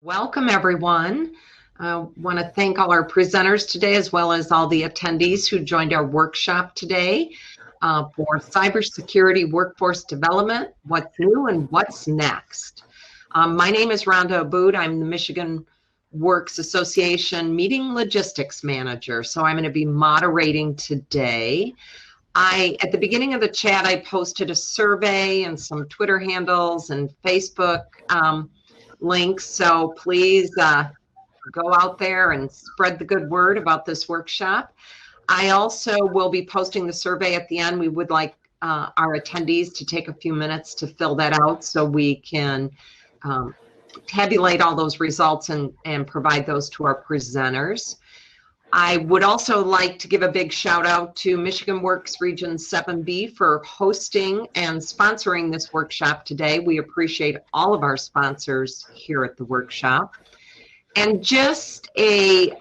Welcome, everyone. I want to thank all our presenters today, as well as all the attendees who joined our workshop today for Cybersecurity Workforce Development, What's New and What's Next. My name is Rhonda Abood. I'm the Michigan Works Association Meeting Logistics Manager, so I'm going to be moderating today. At the beginning of the chat, I posted a survey and some Twitter handles and Facebook links, so please go out there and spread the good word about this workshop. I also will be posting the survey at the end. We would like our attendees to take a few minutes to fill that out so we can tabulate all those results and provide those to our presenters. I would also like to give a big shout out to Michigan Works Region 7B for hosting and sponsoring this workshop today. We appreciate all of our sponsors here at the workshop. And just a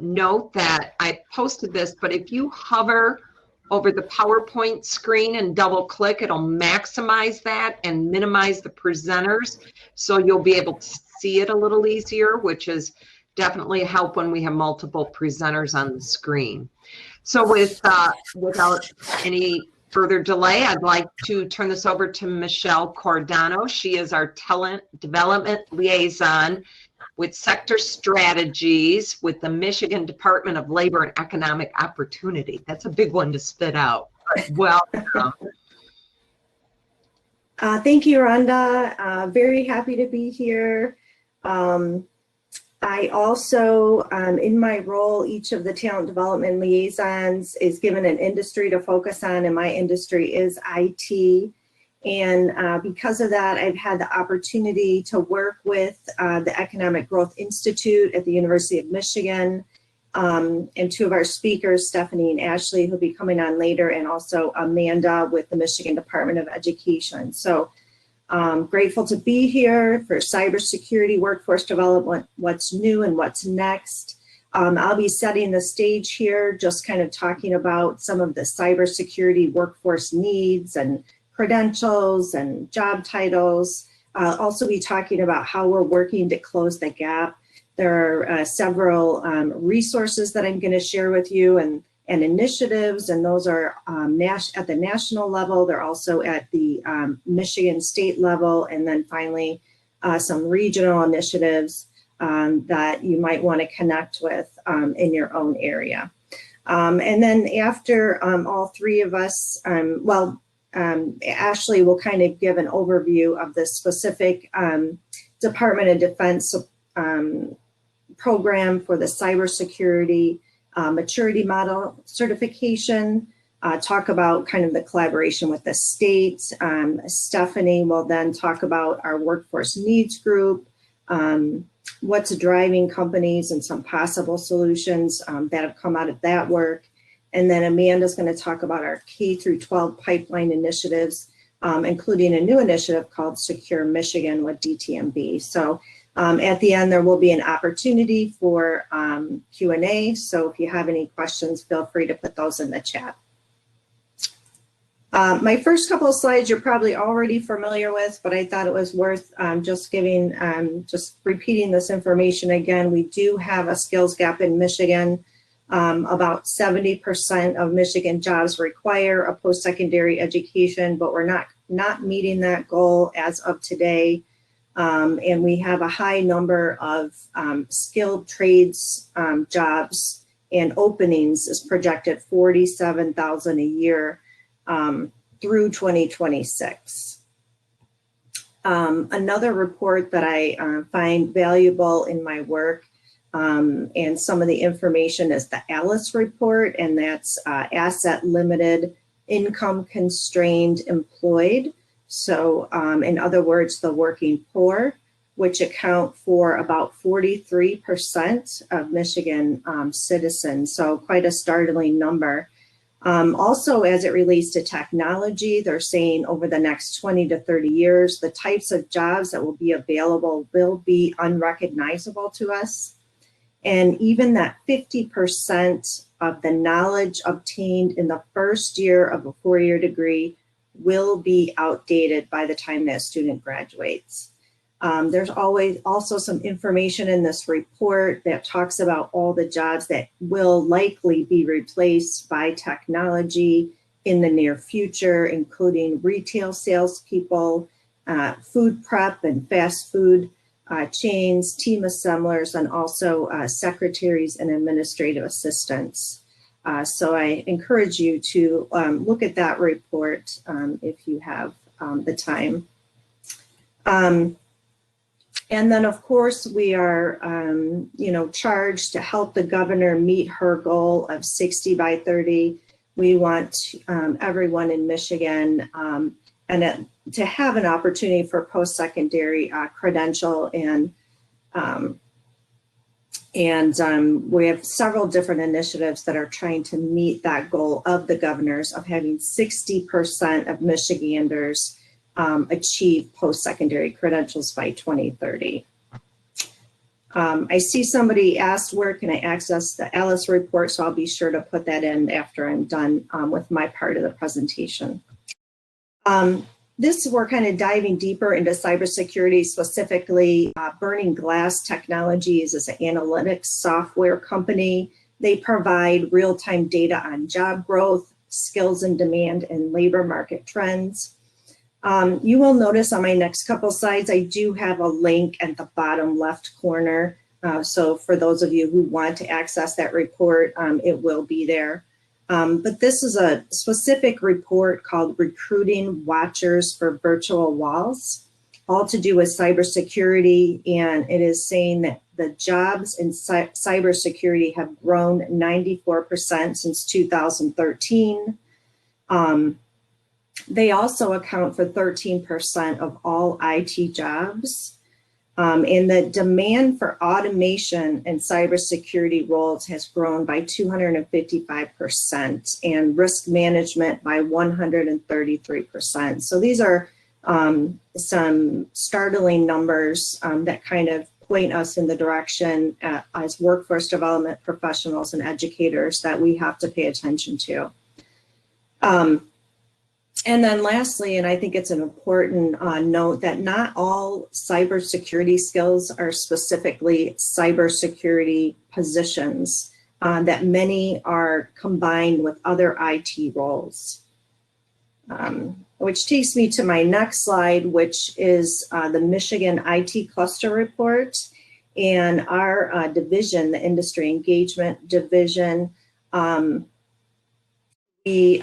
note that I posted this, but if you hover over the PowerPoint screen and double click, it'll maximize that and minimize the presenters. So you'll be able to see it a little easier, which is definitely help when we have multiple presenters on the screen. So without any further delay, I'd like to turn this over to Michelle Cordano. She is our Talent Development Liaison with Sector Strategies with the Michigan Department of Labor and Economic Opportunity. That's a big one to spit out. Welcome. Thank you, Rhonda. Very happy to be here. I also, in my role, each of the talent development liaisons is given an industry to focus on, and my industry is IT. And because of that, I've had the opportunity to work with the Economic Growth Institute at the University of Michigan, and two of our speakers, Stephanie and Ashlee, who'll be coming on later, and also Amanda with the Michigan Department of Education. So grateful to be here for Cybersecurity Workforce Development, What's New and What's Next. I'll be setting the stage here, just kind of talking about some of the cybersecurity workforce needs and credentials and job titles. I'll also be talking about how we're working to close the gap. There are several resources that I'm going to share with you and initiatives, and those are at the national level. They're also at the Michigan state level, and then finally some regional initiatives that you might want to connect with in your own area. And then after all three of us, Ashlee will kind of give an overview of the specific Department of Defense program for the cybersecurity maturity model certification, talk about kind of the collaboration with the state. Stephanie will then talk about our workforce needs group, what's driving companies and some possible solutions that have come out of that work. And then Amanda's going to talk about our K through 12 pipeline initiatives, including a new initiative called Secure Michigan with DTMB. So at the end, there will be an opportunity for Q&A. So if you have any questions, feel free to put those in the chat. My first couple of slides you're probably already familiar with, but I thought it was worth just repeating this information again. We do have a skills gap in Michigan. About 70% of Michigan jobs require a post-secondary education, but we're not meeting that goal as of today. And we have a high number of skilled trades jobs, and openings is projected 47,000 a year through 2026. Another report that I find valuable in my work and some of the information is the ALICE report, and that's asset limited, income constrained, employed. So in other words, the working poor, which account for about 43% of Michigan citizens. So quite a startling number. Also, as it relates to technology, they're saying over the next 20 to 30 years, the types of jobs that will be available will be unrecognizable to us. And even that 50% of the knowledge obtained in the first year of a four-year degree will be outdated by the time that student graduates. There's always also some information in this report that talks about all the jobs that will likely be replaced by technology in the near future, including retail salespeople, food prep and fast food chains, team assemblers, and also secretaries and administrative assistants. So I encourage you to look at that report if you have the time. And then, of course, we are, charged to help the governor meet her goal of 60 by 30. We want everyone in Michigan to have an opportunity for post-secondary credential, and we have several different initiatives that are trying to meet that goal of the governors of having 60% of Michiganders achieve post-secondary credentials by 2030. I see somebody asked, where can I access the Alice report? So I'll be sure to put that in after I'm done with my part of the presentation. We're kind of diving deeper into cybersecurity, specifically Burning Glass Technologies is an analytics software company. They provide real-time data on job growth, skills and demand, and labor market trends. You will notice on my next couple slides, I do have a link at the bottom left corner. So for those of you who want to access that report, it will be there. But this is a specific report called Recruiting Watchers for Virtual Walls, all to do with cybersecurity. And it is saying that the jobs in cybersecurity have grown 94% since 2013. They also account for 13% of all IT jobs. And the demand for automation and cybersecurity roles has grown by 255% and risk management by 133%. So these are some startling numbers that kind of point us in the direction as workforce development professionals and educators that we have to pay attention to. And then lastly, and I think it's an important note, that not all cybersecurity skills are specifically cybersecurity positions, that many are combined with other IT roles. Which takes me to my next slide, which is the Michigan IT Cluster Report. And our division, the Industry Engagement Division, we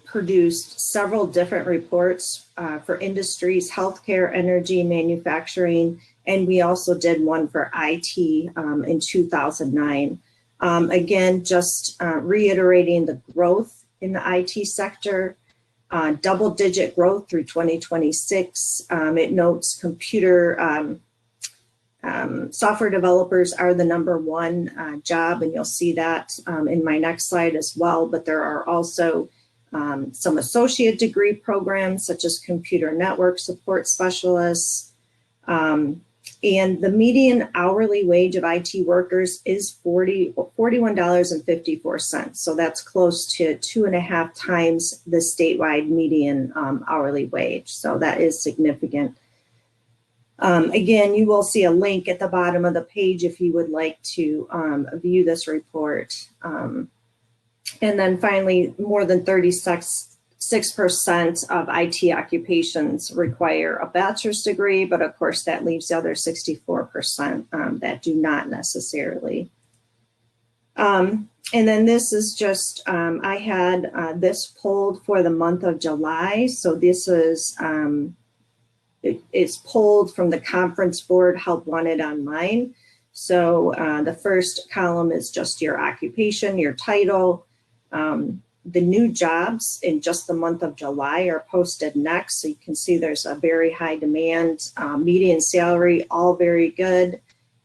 produced several different reports for industries, healthcare, energy, manufacturing, and we also did one for IT in 2009. Again, just reiterating the growth in the IT sector, double-digit growth through 2026. It notes software developers are the #1 job, and you'll see that in my next slide as well. But there are also some associate degree programs such as computer network support specialists. And the median hourly wage of IT workers is $41.54. So that's close to 2.5 times the statewide median hourly wage. So that is significant. Again, you will see a link at the bottom of the page if you would like to view this report. And then finally, more than 36% of IT occupations require a bachelor's degree, but of course that leaves the other 64% that do not necessarily. And then this is just, I had this pulled for the month of July. So this is, it's pulled from the Conference Board Help Wanted Online. So the first column is just your occupation, your title. The new jobs in just the month of July are posted next. So you can see there's a very high demand, median salary, all very good.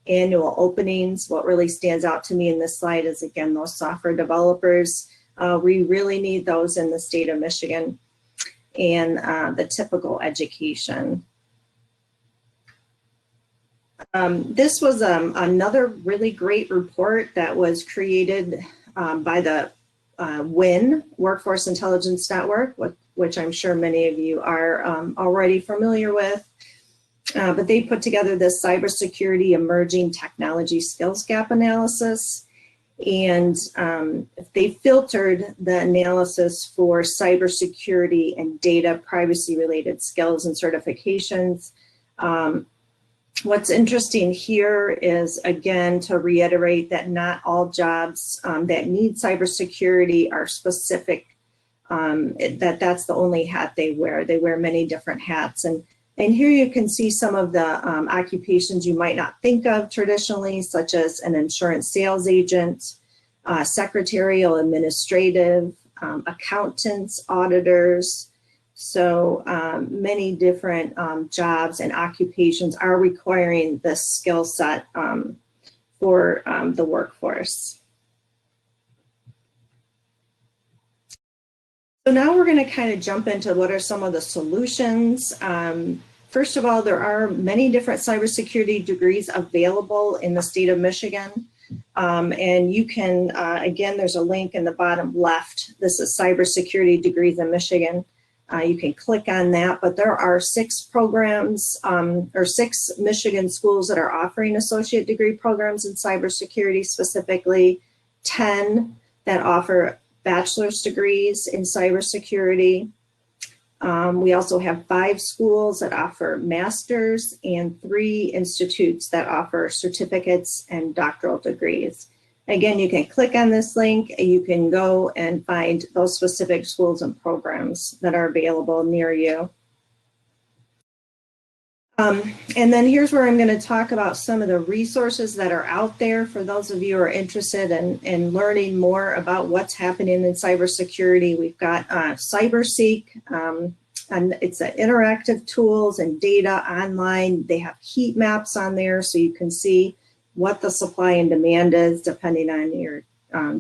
Annual openings. What really stands out to me in this slide is, again, those software developers. We really need those in the state of Michigan. And the typical education. This was another really great report that was created by the WIN, Workforce Intelligence Network, which I'm sure many of you are already familiar with. But they put together this cybersecurity emerging technology skills gap analysis. And they filtered the analysis for cybersecurity and data privacy related skills and certifications. What's interesting here is, again, to reiterate that not all jobs that need cybersecurity are specific, that's the only hat they wear. They wear many different hats. And here you can see some of the occupations you might not think of traditionally, such as an insurance sales agent, secretarial, administrative, accountants, auditors. So many different jobs and occupations are requiring this skill set for the workforce. So now we're going to kind of jump into what are some of the solutions. First of all, there are many different cybersecurity degrees available in the state of Michigan. And you can, again, there's a link in the bottom left. This is cybersecurity degrees in Michigan. You can click on that, but there are 6 programs or 6 Michigan schools that are offering associate degree programs in cybersecurity, specifically 10 that offer bachelor's degrees in cybersecurity. We also have 5 schools that offer master's and 3 institutes that offer certificates and doctoral degrees. Again, you can click on this link and you can go and find those specific schools and programs that are available near you. And then here's where I'm going to talk about some of the resources that are out there for those of you who are interested in learning more about what's happening in cybersecurity. We've got CyberSeek, and it's an interactive tools and data online. They have heat maps on there so you can see what the supply and demand is depending on your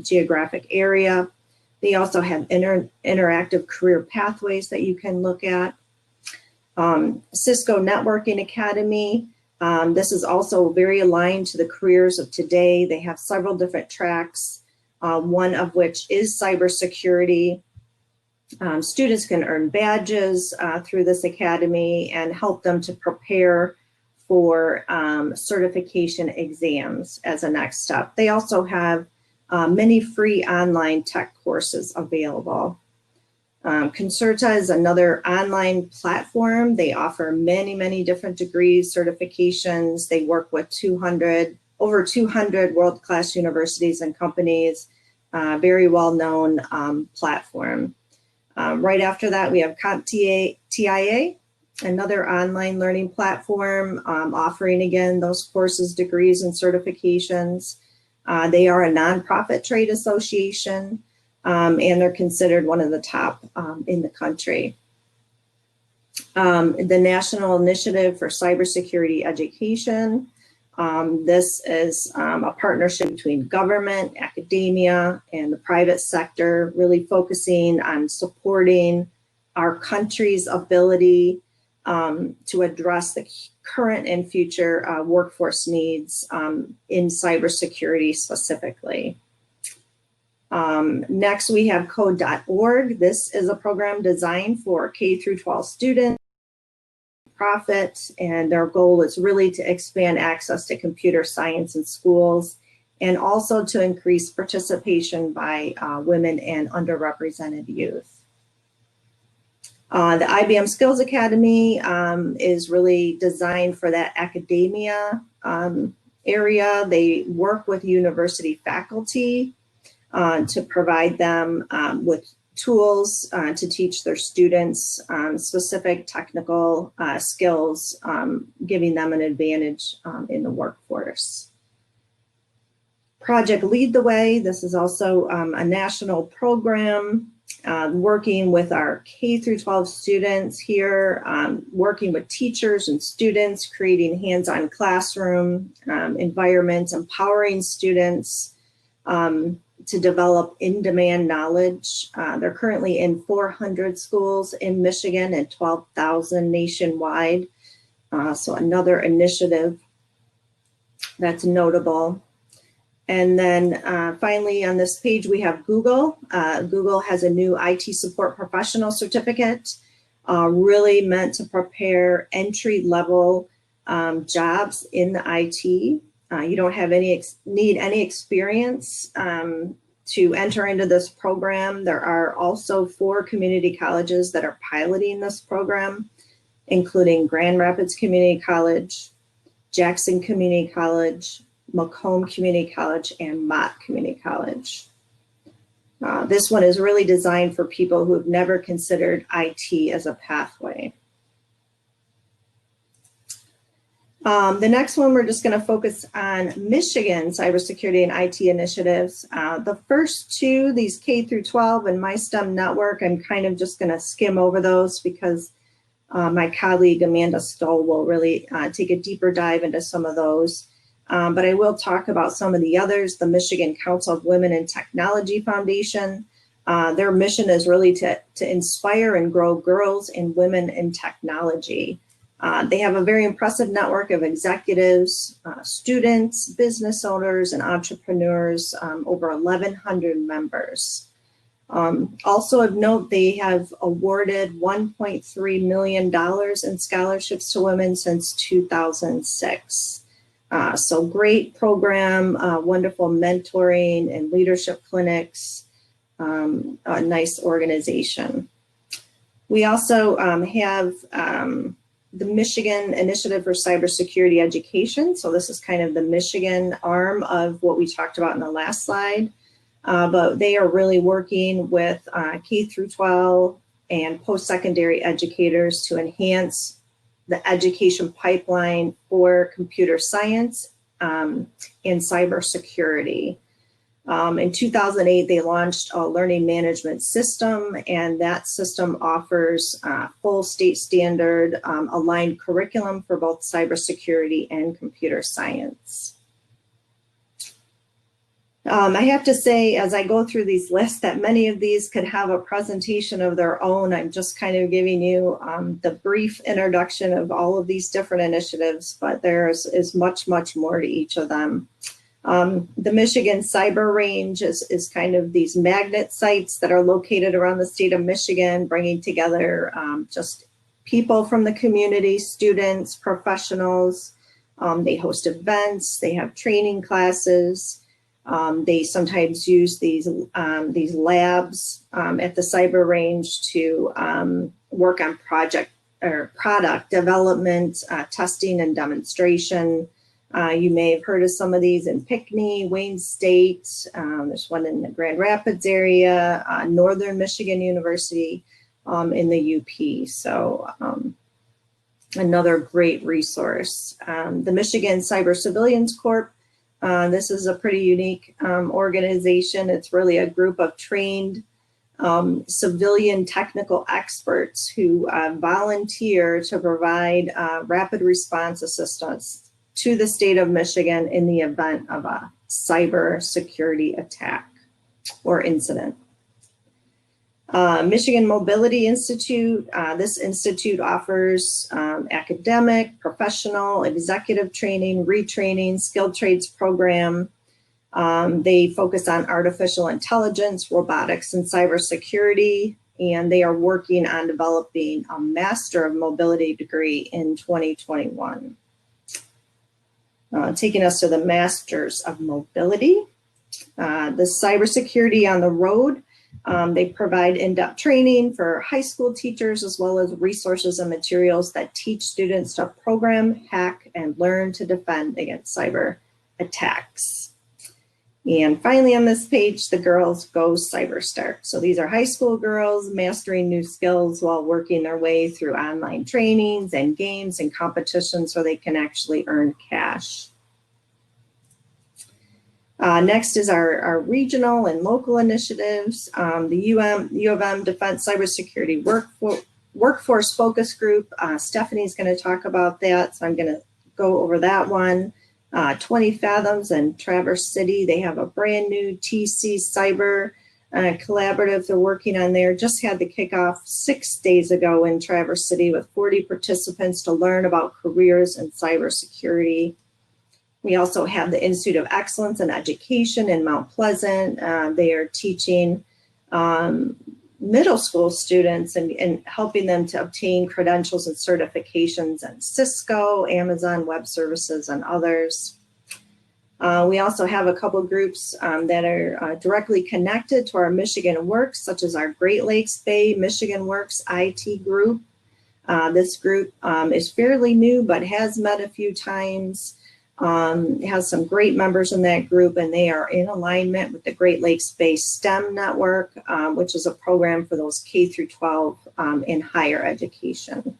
geographic area. They also have interactive career pathways that you can look at. Cisco Networking Academy. This is also very aligned to the careers of today. They have several different tracks, one of which is cybersecurity. Students can earn badges through this academy and help them to prepare for certification exams as a next step. They also have many free online tech courses available. Concerta is another online platform. They offer many, many different degrees, certifications. They work with over 200 world-class universities and companies, very well-known platform. Right after that, we have CompTIA, another online learning platform offering, again, those courses, degrees, and certifications. They are a nonprofit trade association, and they're considered one of the top in the country. The National Initiative for Cybersecurity Education. This is a partnership between government, academia, and the private sector, really focusing on supporting our country's ability to address the current and future workforce needs in cybersecurity specifically. Next, we have code.org. This is a program designed for K-12 students, profit, and their goal is really to expand access to computer science in schools and also to increase participation by women and underrepresented youth. The IBM Skills Academy is really designed for that academia area. They work with university faculty to provide them with tools to teach their students specific technical skills, giving them an advantage in the workforce. Project Lead the Way. This is also a national program working with our K-12 students here, working with teachers and students, creating hands-on classroom environments, empowering students to develop in-demand knowledge. They're currently in 400 schools in Michigan and 12,000 nationwide. So another initiative that's notable. And then finally on this page, we have Google. Google has a new IT support professional certificate, really meant to prepare entry-level jobs in the IT. You don't have need any experience to enter into this program. There are also 4 community colleges that are piloting this program, including Grand Rapids Community College, Jackson Community College, Macomb Community College, and Mott Community College. This one is really designed for people who have never considered IT as a pathway. The next one, we're just going to focus on Michigan cybersecurity and IT initiatives. The first 2, these K through 12 and MiSTEM network, I'm kind of just going to skim over those because my colleague Amanda Stoel will really take a deeper dive into some of those. But I will talk about some of the others. The Michigan Council of Women in Technology Foundation. Their mission is really to inspire and grow girls and women in technology. They have a very impressive network of executives, students, business owners, and entrepreneurs, over 1,100 members. Also of note, they have awarded $1.3 million in scholarships to women since 2006. So great program, wonderful mentoring and leadership clinics, a nice organization. We also have the Michigan Initiative for Cybersecurity Education. So this is kind of the Michigan arm of what we talked about in the last slide. But they are really working with K through 12 and post-secondary educators to enhance the education pipeline for computer science and cybersecurity. In 2008, they launched a learning management system, and that system offers full state standard aligned curriculum for both cybersecurity and computer science. I have to say, as I go through these lists, that many of these could have a presentation of their own. I'm just kind of giving you the brief introduction of all of these different initiatives, but there is much, much more to each of them. The Michigan Cyber Range is kind of these magnet sites that are located around the state of Michigan, bringing together just people from the community, students, professionals. They host events, they have training classes. They sometimes use these labs at the Cyber Range to work on project or product development, testing and demonstration. You may have heard of some of these in Pinckney, Wayne State. There's one in the Grand Rapids area, Northern Michigan University in the UP. So another great resource. The Michigan Cyber Civilians Corp. This is a pretty unique organization. It's really a group of trained civilian technical experts who volunteer to provide rapid response assistance to the state of Michigan in the event of a cyber security attack or incident. Michigan Mobility Institute. This institute offers academic, professional, executive training, retraining, skilled trades program. They focus on artificial intelligence, robotics, and cybersecurity, and they are working on developing a Master of Mobility degree in 2021. Taking us to the Masters of Mobility. The Cybersecurity on the Road. They provide in-depth training for high school teachers, as well as resources and materials that teach students to program, hack, and learn to defend against cyber attacks. And finally on this page, the Girls Go CyberStart. So these are high school girls mastering new skills while working their way through online trainings and games and competitions so they can actually earn cash. Next is our regional and local initiatives. The U of M Defense Cybersecurity Workforce Focus Group. Stephanie's going to talk about that, so I'm going to go over that one. 20 Fathoms and Traverse City, they have a brand new TC Cyber collaborative they're working on there. Just had the kickoff 6 days ago in Traverse City with 40 participants to learn about careers in cybersecurity. We also have the Institute of Excellence in Education in Mount Pleasant. They are teaching middle school students and helping them to obtain credentials and certifications in Cisco, Amazon Web Services, and others. We also have a couple groups that are directly connected to our Michigan Works, such as our Great Lakes Bay Michigan Works IT group. This group is fairly new, but has met a few times. Has some great members in that group, and they are in alignment with the Great Lakes Bay STEM Network, which is a program for those K through 12 in higher education.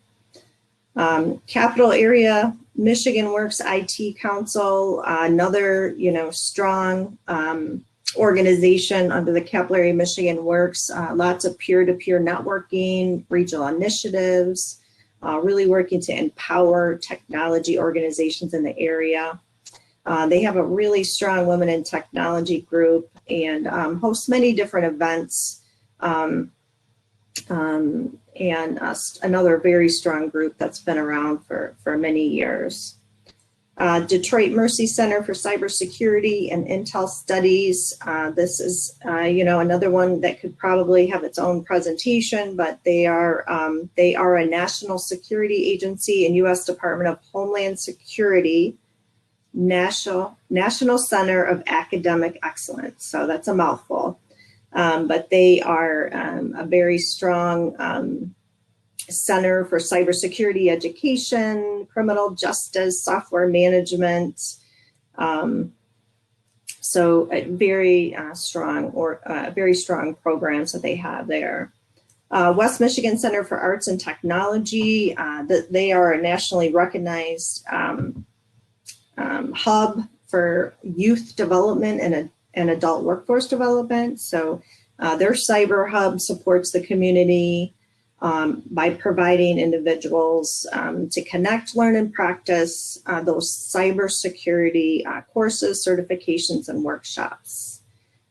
Capital Area Michigan Works IT Council, another strong organization under the Capital Area Michigan Works. Lots of peer-to-peer networking, regional initiatives, really working to empower technology organizations in the area. They have a really strong women in technology group and host many different events. And another very strong group that's been around for many years. Detroit Mercy Center for Cybersecurity and Intel Studies. This is, another one that could probably have its own presentation, but they are a national security agency and U.S. Department of Homeland Security National Center of Academic Excellence. So that's a mouthful. But they are a very strong center for cybersecurity education, criminal justice, software management. So a very strong programs that they have there. West Michigan Center for Arts and Technology. They are a nationally recognized hub for youth development and adult workforce development. So their cyber hub supports the community by providing individuals to connect, learn, and practice those cybersecurity courses, certifications, and workshops.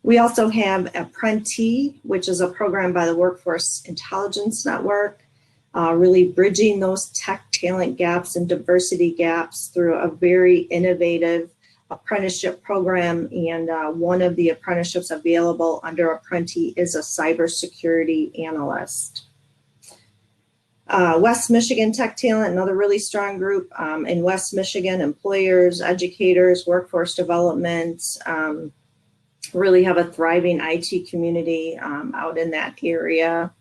We also have Apprenti, which is a program by the Workforce Intelligence Network, really bridging those tech talent gaps and diversity gaps through a very innovative apprenticeship program, and one of the apprenticeships available under Apprenti is a cybersecurity analyst. West Michigan Tech Talent, another really strong group in West Michigan, employers, educators, workforce development, really have a thriving IT community out in that area.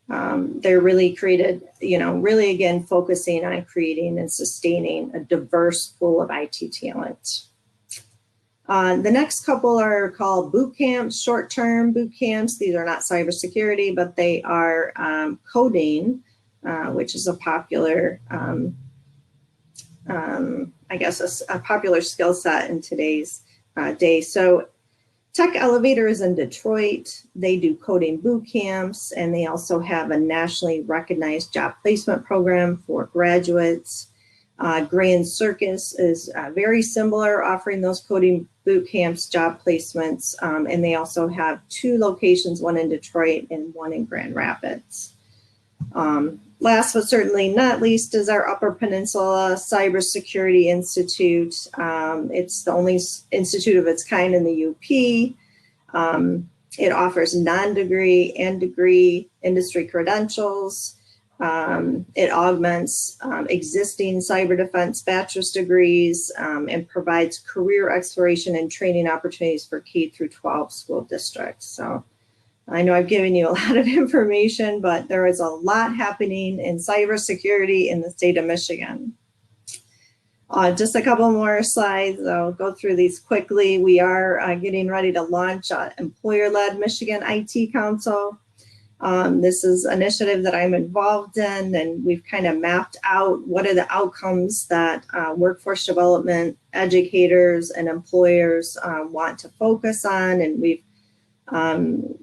They're really created, really again, focusing on creating and sustaining a diverse pool of IT talent. The next couple are called boot camps, short-term boot camps. These are not cybersecurity, but they are coding, which is a popular, I guess, a popular skill set in today's day. So Tech Elevator is in Detroit. They do coding boot camps, and they also have a nationally recognized job placement program for graduates. Grand Circus is very similar, offering those coding boot camps, job placements, and they also have 2 locations, one in Detroit and one in Grand Rapids. Last but certainly not least is our Upper Peninsula Cybersecurity Institute. It's the only institute of its kind in the UP. It offers non-degree and degree industry credentials. It augments existing cyber defense bachelor's degrees and provides career exploration and training opportunities for K through 12 school districts. So I know I've given you a lot of information, but there is a lot happening in cybersecurity in the state of Michigan. Just a couple more slides. I'll go through these quickly. We are getting ready to launch employer-led Michigan IT Council. This is an initiative that I'm involved in, and we've kind of mapped out what are the outcomes that workforce development educators and employers want to focus on. And we've,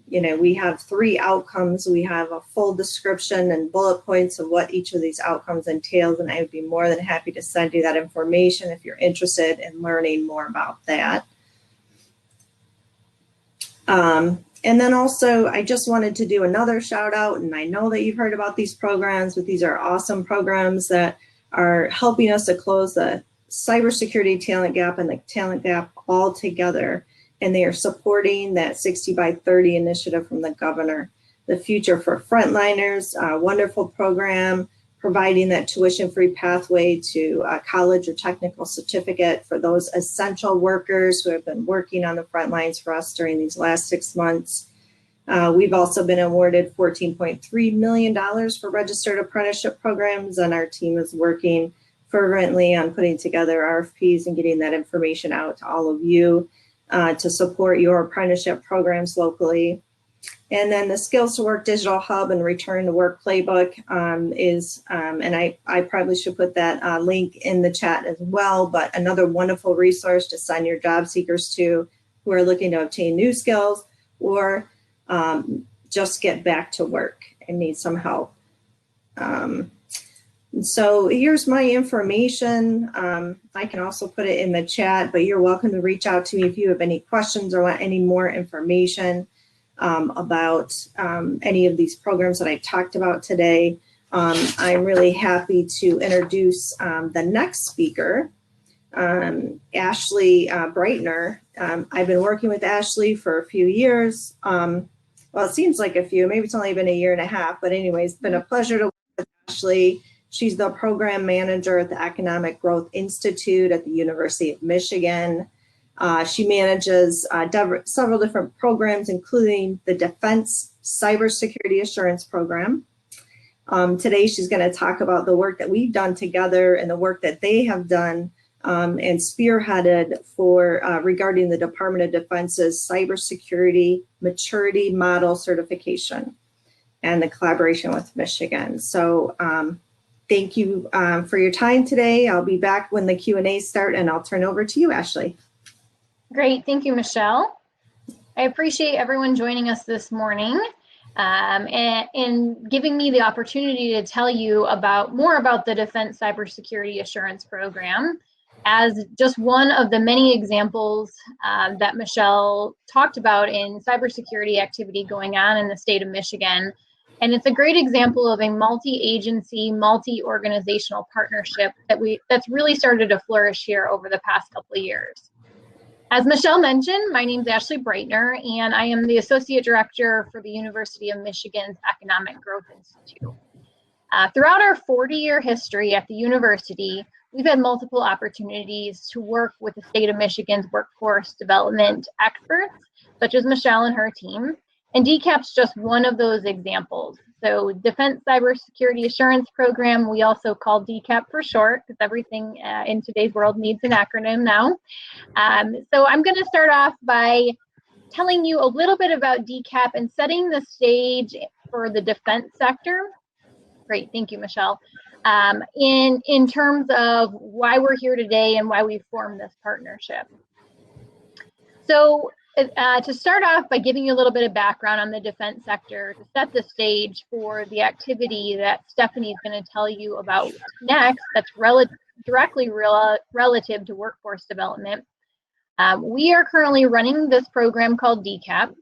we have 3 outcomes. We have a full description and bullet points of what each of these outcomes entails, and I would be more than happy to send you that information if you're interested in learning more about that. And then also, I just wanted to do another shout out, and I know that you've heard about these programs, but these are awesome programs that are helping us to close the cybersecurity talent gap and the talent gap all together. And they are supporting that 60 by 30 initiative from the governor. the Future for Frontliners, a wonderful program providing that tuition-free pathway to a college or technical certificate for those essential workers who have been working on the front lines for us during these last 6 months. We've also been awarded $14.3 million for registered apprenticeship programs, and our team is working fervently on putting together RFPs and getting that information out to all of you to support your apprenticeship programs locally. And then the Skills to Work Digital Hub and Return to Work Playbook is, and I probably should put that link in the chat as well, but another wonderful resource to send your job seekers to who are looking to obtain new skills or just get back to work and need some help. So here's my information. I can also put it in the chat, but you're welcome to reach out to me if you have any questions or want any more information about any of these programs that I talked about today. I'm really happy to introduce the next speaker, Ashlee Breitner. I've been working with Ashlee for a few years. Well, it seems like a few, maybe it's only been a year and a half, but anyways, it's been a pleasure to work with Ashlee. She's the program manager at the Economic Growth Institute at the University of Michigan. She manages several different programs, including the Defense Cybersecurity Assurance Program. Today, she's going to talk about the work that we've done together and the work that they have done and spearheaded for regarding the Department of Defense's Cybersecurity Maturity Model Certification and the collaboration with Michigan. So thank you for your time today. I'll be back when the Q&A start, and I'll turn over to you, Ashlee. Great, thank you, Michelle. I appreciate everyone joining us this morning and giving me the opportunity to tell you more about the Defense Cybersecurity Assurance Program as just one of the many examples that Michelle talked about in cybersecurity activity going on in the state of Michigan. And it's a great example of a multi-agency, multi-organizational partnership that's really started to flourish here over the past couple of years. As Michelle mentioned, my name is Ashlee Breitner, and I am the Associate Director for the University of Michigan's Economic Growth Institute. Throughout our 40-year history at the university, we've had multiple opportunities to work with the state of Michigan's workforce development experts, such as Michelle and her team, and DCAP's just one of those examples. So Defense Cybersecurity Assurance Program, we also call DCAP for short, because everything in today's world needs an acronym now. So I'm going to start off by telling you a little bit about DCAP and setting the stage for the defense sector. Great, thank you, Michelle. In terms of why we're here today and why we formed this partnership. So to start off by giving you a little bit of background on the defense sector, to set the stage for the activity that Stephanie is going to tell you about next, that's directly relative to workforce development. We are currently running this program called DCAP,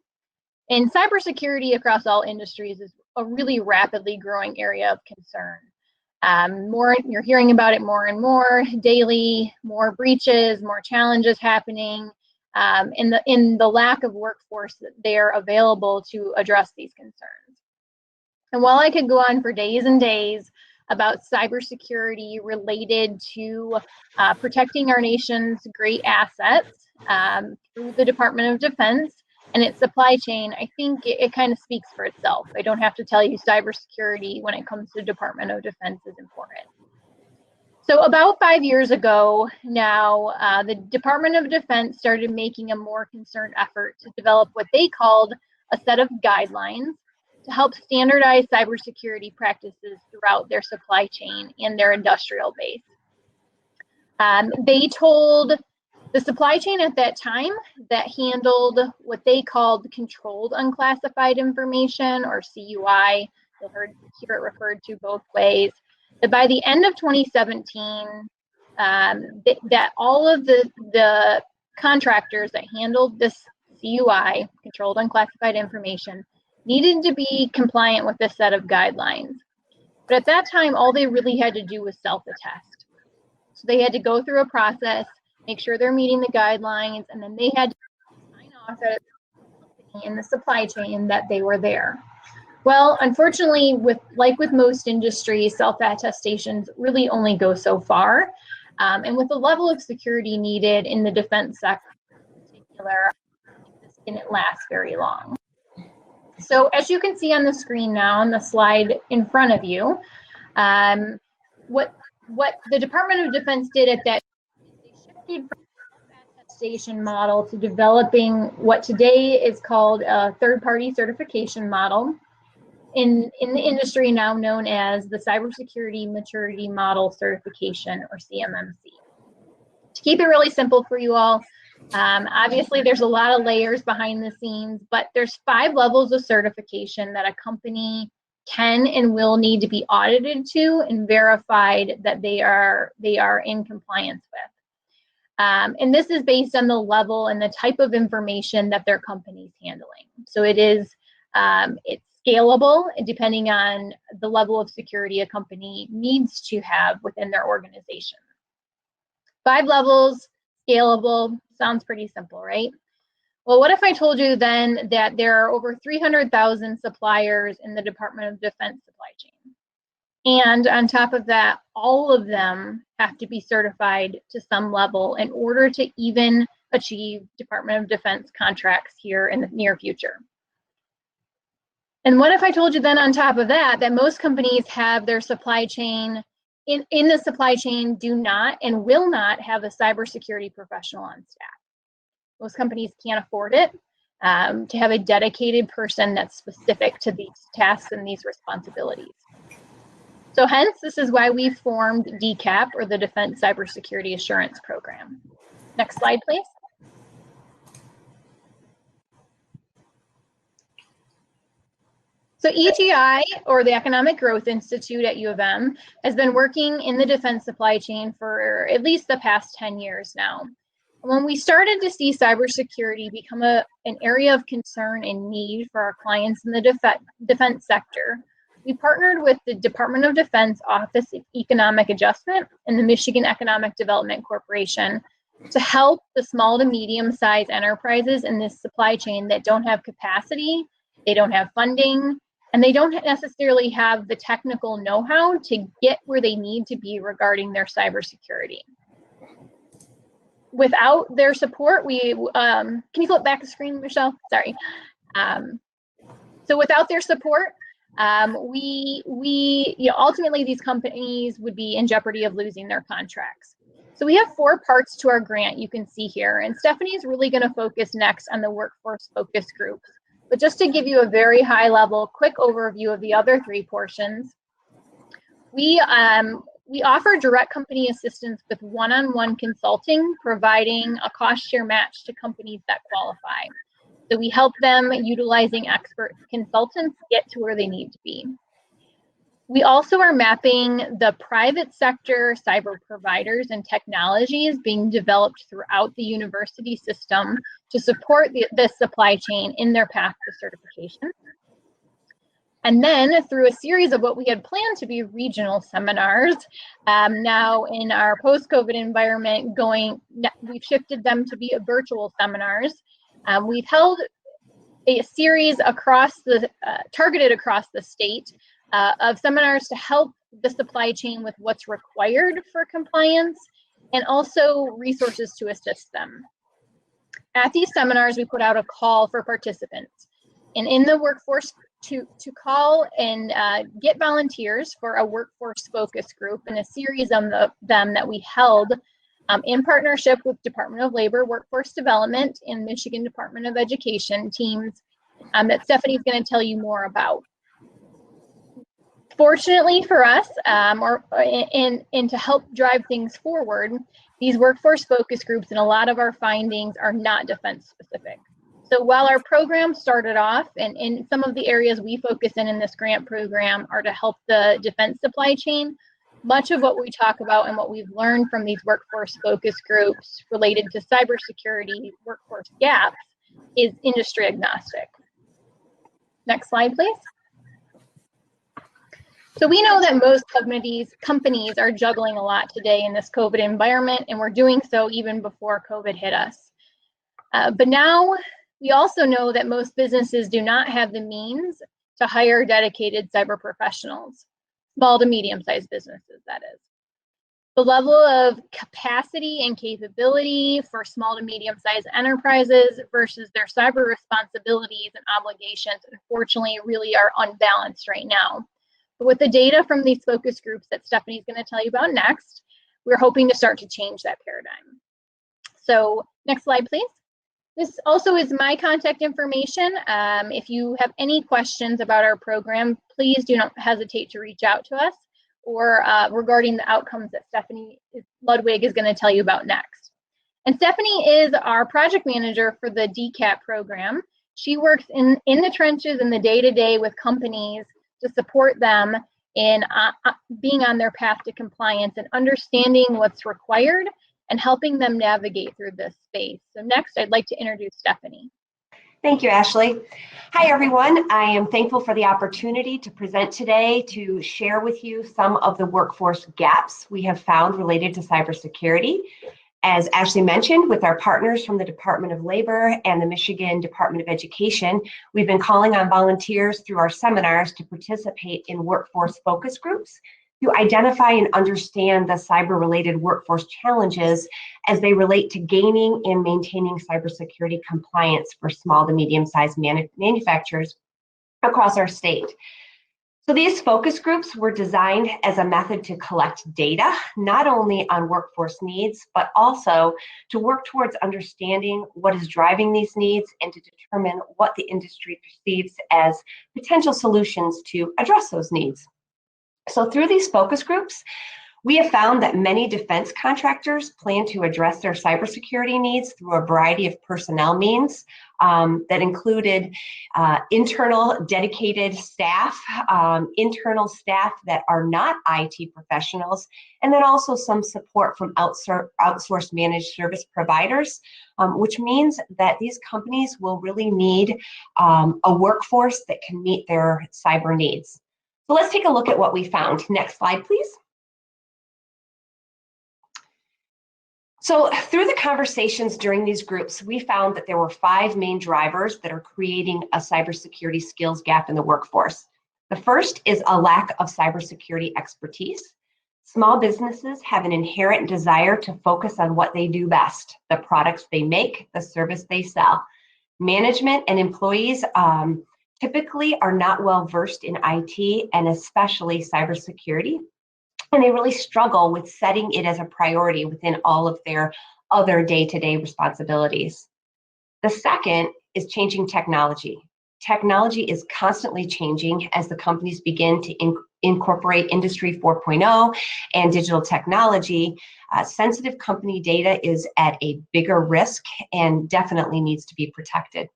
and cybersecurity across all industries is a really rapidly growing area of concern. You're hearing about it more and more daily, more breaches, more challenges happening. In the lack of workforce that they are available to address these concerns. And while I could go on for days and days about cybersecurity related to protecting our nation's great assets through the Department of Defense and its supply chain, I think it kind of speaks for itself. I don't have to tell you cybersecurity when it comes to Department of Defense is important. So about 5 years ago now, the Department of Defense started making a more concerted effort to develop what they called a set of guidelines to help standardize cybersecurity practices throughout their supply chain and their industrial base. They told the supply chain at that time that handled what they called controlled unclassified information, or CUI. You'll hear it referred to both ways. That by the end of 2017, that all of the contractors that handled this CUI, controlled unclassified information, needed to be compliant with this set of guidelines. But at that time, all they really had to do was self-attest. So they had to go through a process, make sure they're meeting the guidelines, and then they had to sign off in the supply chain that they were there. Well, unfortunately, with most industries, self-attestations really only go so far. And with the level of security needed in the defense sector in particular, this didn't last very long. So as you can see on the screen now, on the slide in front of you, what the Department of Defense did at that is they shifted from the attestation model to developing what today is called a third-party certification model, in the industry now known as the Cybersecurity Maturity Model Certification, or CMMC. To keep it really simple for you all, obviously there's a lot of layers behind the scenes, but there's 5 levels of certification that a company can and will need to be audited to and verified that they are in compliance with. And this is based on the level and the type of information that their company's handling. So it's scalable depending on the level of security a company needs to have within their organization. 5 levels, scalable, sounds pretty simple, right? Well, what if I told you then that there are over 300,000 suppliers in the Department of Defense supply chain? And on top of that, all of them have to be certified to some level in order to even achieve Department of Defense contracts here in the near future. And what if I told you then on top of that, that most companies have their supply chain, in the supply chain do not and will not have a cybersecurity professional on staff. Most companies can't afford it to have a dedicated person that's specific to these tasks and these responsibilities. So hence, this is why we formed DCAP, or the Defense Cybersecurity Assurance Program. Next slide, please. So EGI, or the Economic Growth Institute at U of M, has been working in the defense supply chain for at least the past 10 years now. When we started to see cybersecurity become an area of concern and need for our clients in the defense sector, we partnered with the Department of Defense Office of Economic Adjustment and the Michigan Economic Development Corporation to help the small to medium-sized enterprises in this supply chain that don't have capacity, they don't have funding, and they don't necessarily have the technical know-how to get where they need to be regarding their cybersecurity. Without their support, can you flip back the screen, Michelle? Sorry. So without their support, ultimately these companies would be in jeopardy of losing their contracts. So we have 4 parts to our grant you can see here, and Stephanie is really going to focus next on the workforce focus groups. But just to give you a very high level, quick overview of the other 3 portions, we offer direct company assistance with one-on-one consulting, providing a cost share match to companies that qualify. So we help them utilizing expert consultants get to where they need to be. We also are mapping the private sector cyber providers and technologies being developed throughout the university system to support this supply chain in their path to certification. And then through a series of what we had planned to be regional seminars, now in our post-COVID environment we've shifted them to be virtual seminars. We've held a series targeted across the state of seminars to help the supply chain with what's required for compliance and also resources to assist them. At these seminars, we put out a call for participants, and in the workforce to call and get volunteers for a workforce focus group, and a series of them that we held in partnership with Department of Labor, Workforce Development, and Michigan Department of Education teams that Stephanie's going to tell you more about. Fortunately for us, and to help drive things forward, these workforce focus groups and a lot of our findings are not defense specific. So while our program started off, and in some of the areas we focus in this grant program are to help the defense supply chain, much of what we talk about and what we've learned from these workforce focus groups related to cybersecurity workforce gaps is industry agnostic. Next slide, please. So we know that most companies are juggling a lot today in this COVID environment, and we're doing so even before COVID hit us. But now we also know that most businesses do not have the means to hire dedicated cyber professionals, small to medium-sized businesses, that is. The level of capacity and capability for small to medium-sized enterprises versus their cyber responsibilities and obligations, unfortunately, really are unbalanced right now. But with the data from these focus groups that Stephanie's going to tell you about next, we're hoping to start to change that paradigm. So next slide, please. This also is my contact information. If you have any questions about our program, please do not hesitate to reach out to us, or regarding the outcomes that Ludwig is going to tell you about next. And Stephanie is our project manager for the DCAT program. She works in the trenches in the day-to-day with companies to support them in being on their path to compliance and understanding what's required and helping them navigate through this space. So next, I'd like to introduce Stephanie. Thank you, Ashlee. Hi, everyone. I am thankful for the opportunity to present today to share with you some of the workforce gaps we have found related to cybersecurity. As Ashlee mentioned, with our partners from the Department of Labor and the Michigan Department of Education, we've been calling on volunteers through our seminars to participate in workforce focus groups to identify and understand the cyber-related workforce challenges as they relate to gaining and maintaining cybersecurity compliance for small to medium-sized manufacturers across our state. So these focus groups were designed as a method to collect data, not only on workforce needs, but also to work towards understanding what is driving these needs and to determine what the industry perceives as potential solutions to address those needs. So through these focus groups, we have found that many defense contractors plan to address their cybersecurity needs through a variety of personnel means that included internal dedicated staff, internal staff that are not IT professionals, and then also some support from outsourced managed service providers, which means that these companies will really need a workforce that can meet their cyber needs. So let's take a look at what we found. Next slide, please. So through the conversations during these groups, we found that there were 5 main drivers that are creating a cybersecurity skills gap in the workforce. The first is a lack of cybersecurity expertise. Small businesses have an inherent desire to focus on what they do best, the products they make, the service they sell. Management and employees typically are not well versed in IT and especially cybersecurity, and they really struggle with setting it as a priority within all of their other day-to-day responsibilities. The second is changing technology. Technology is constantly changing as the companies begin to incorporate Industry 4.0 and digital technology. Sensitive company data is at a bigger risk and definitely needs to be protected.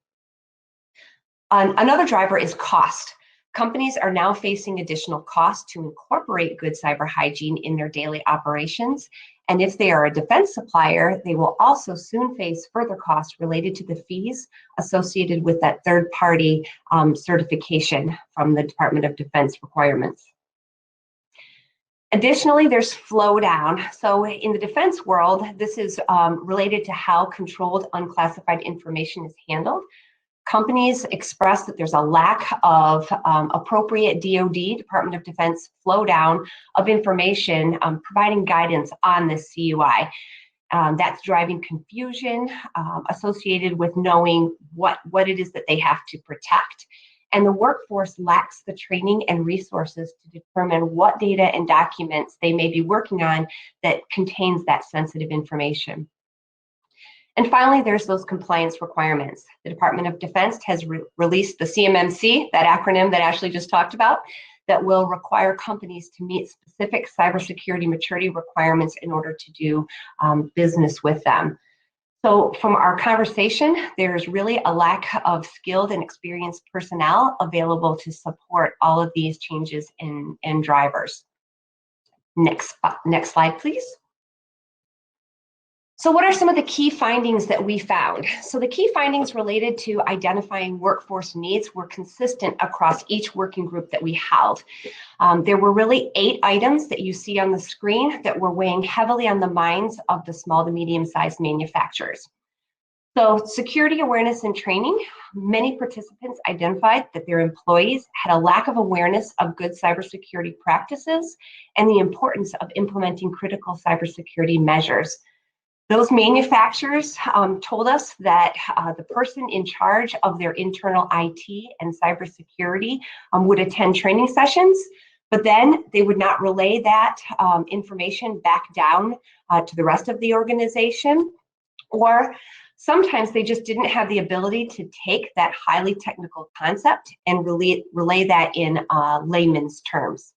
Another driver is cost. Companies are now facing additional costs to incorporate good cyber hygiene in their daily operations. And if they are a defense supplier, they will also soon face further costs related to the fees associated with that third-party certification from the Department of Defense requirements. Additionally, there's flow down. So in the defense world, this is related to how controlled unclassified information is handled. Companies express that there's a lack of appropriate DoD, Department of Defense, flow down of information providing guidance on this CUI. That's driving confusion associated with knowing what it is that they have to protect. And the workforce lacks the training and resources to determine what data and documents they may be working on that contains that sensitive information. And finally, there's those compliance requirements. The Department of Defense has released the CMMC, that acronym that Ashlee just talked about, that will require companies to meet specific cybersecurity maturity requirements in order to do business with them. So from our conversation, there's really a lack of skilled and experienced personnel available to support all of these changes in drivers. Next slide, please. So what are some of the key findings that we found? So the key findings related to identifying workforce needs were consistent across each working group that we held. There were really 8 items that you see on the screen that were weighing heavily on the minds of the small to medium-sized manufacturers. So security awareness and training, many participants identified that their employees had a lack of awareness of good cybersecurity practices and the importance of implementing critical cybersecurity measures. Those manufacturers told us that the person in charge of their internal IT and cybersecurity would attend training sessions, but then they would not relay that information back down to the rest of the organization, or sometimes they just didn't have the ability to take that highly technical concept and relay that in layman's terms.